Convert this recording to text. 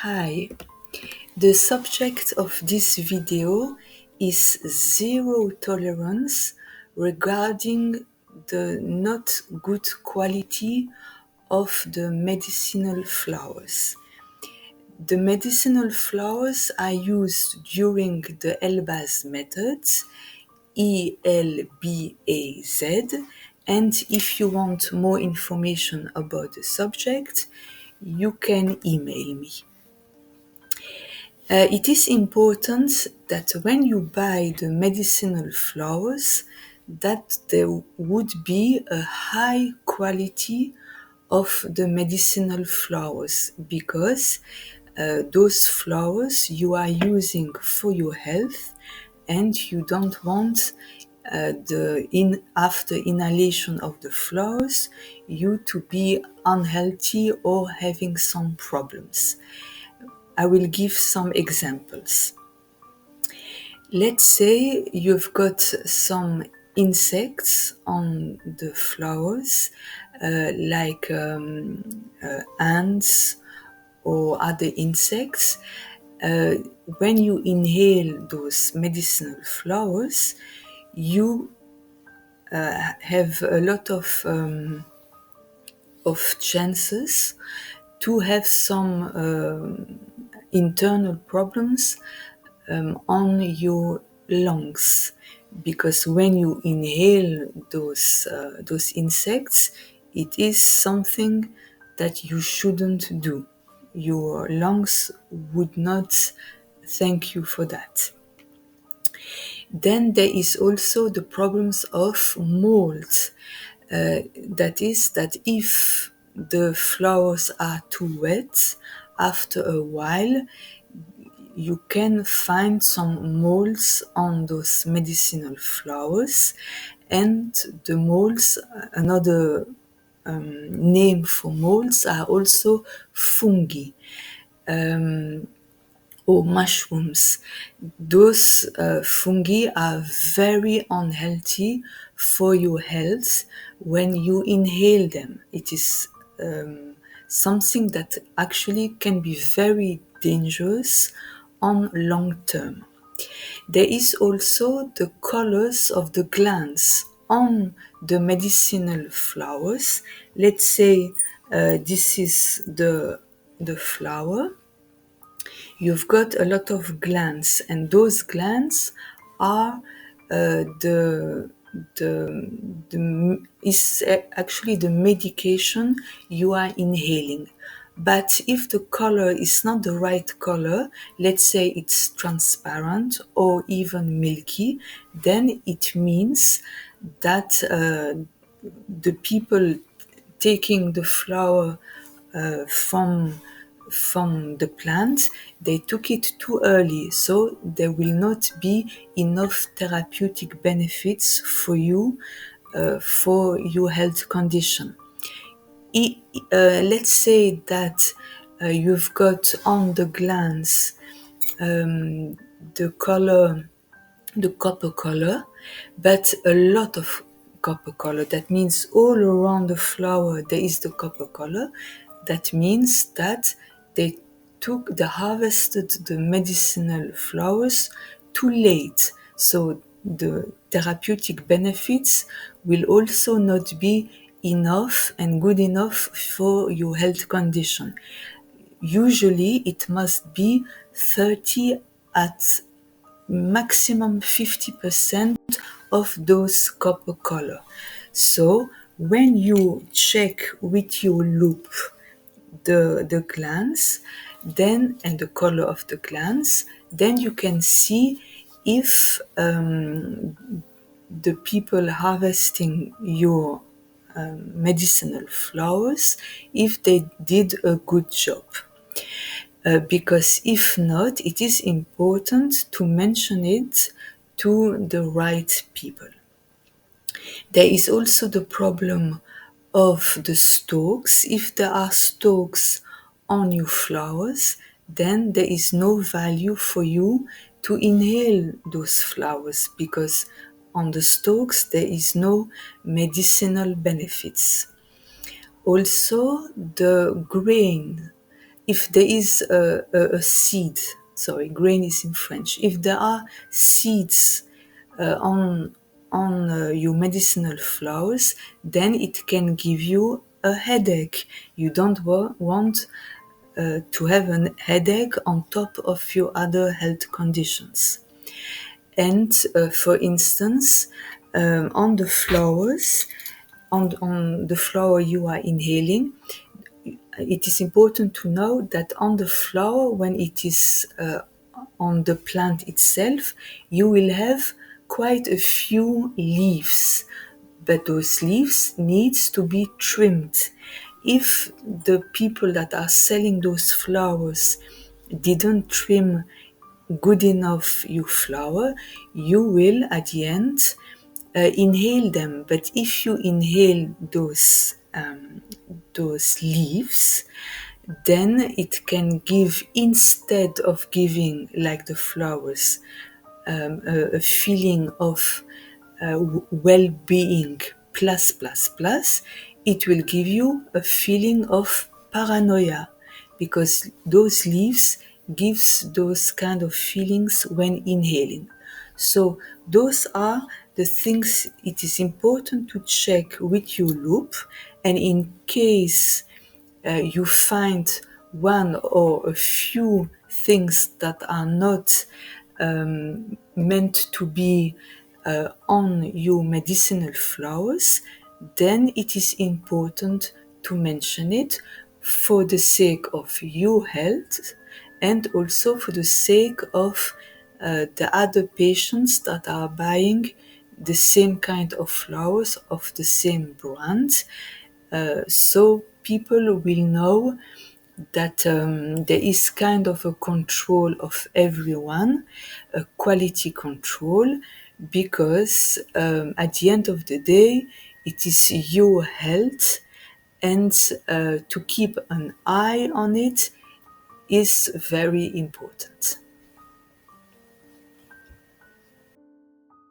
Hi, the subject of this video is zero tolerance regarding the not good quality of the medicinal flowers. The medicinal flowers are used during the E.L.B.A.Z methods, E.L.B.A.Z, and if you want more information about the subject, you can email me. It is important that when you buy the medicinal flowers, that there would be a high quality of the medicinal flowers, because those flowers you are using for your health, and you don't want after inhalation of the flowers you to be unhealthy or having some problems. I will give some examples. Let's say you've got some insects on the flowers, like ants or other insects. When you inhale those medicinal flowers, you have a lot of chances to have some internal problems on your lungs, because when you inhale those insects, it is something that you shouldn't do. Your lungs would not thank you for that. Then there is also the problems of mold. That is, that if the flowers are too wet, after a while you can find some molds on those medicinal flowers, and the molds, another name for molds, are also fungi or mushrooms. Those fungi are very unhealthy for your health when you inhale them. It is something that actually can be very dangerous on long term. There is also the colors of the glands on the medicinal flowers. Let's say this is the flower. You've got a lot of glands, and those glands are is actually the medication you are inhaling. But if the color is not the right color, let's say it's transparent or even milky, then it means that the people taking the flower from the plant, they took it too early, so there will not be enough therapeutic benefits for you for your health condition. Let's say that you've got on the glands the color, the copper color, but a lot of copper color. That means all around the flower there is the copper color. That means that they harvested the medicinal flowers too late. So the therapeutic benefits will also not be enough and good enough for your health condition. Usually it must be 30 at maximum 50% of those copper color. So when you check with your loupe the glands, then, and the color of the glands, then you can see if the people harvesting your medicinal flowers, if they did a good job. Because if not, it is important to mention it to the right people. There is also the problem of the stalks. If there are stalks on your flowers, then there is no value for you to inhale those flowers, because on the stalks there is no medicinal benefits. Also, the grain. if there is a seed, sorry, grain is in French, if there are seeds on your medicinal flowers, then it can give you a headache. You don't want to have a headache on top of your other health conditions. And for instance, on the flowers, on the flower you are inhaling, it is important to know that on the flower, when it is on the plant itself, you will have quite a few leaves, but those leaves needs to be trimmed. If the people that are selling those flowers didn't trim good enough your flower, you will at the end inhale them. But if you inhale those leaves, then it can give, instead of giving like the flowers a feeling of well-being plus, it will give you a feeling of paranoia, because those leaves gives those kind of feelings when inhaling. So those are the things it is important to check with your loop. And in case you find one or a few things that are not meant to be on your medicinal flowers, then it is important to mention it for the sake of your health and also for the sake of the other patients that are buying the same kind of flowers of the same brand. So people will know that there is kind of a control of everyone, a quality control, because at the end of the day, it is your health, and to keep an eye on it is very important.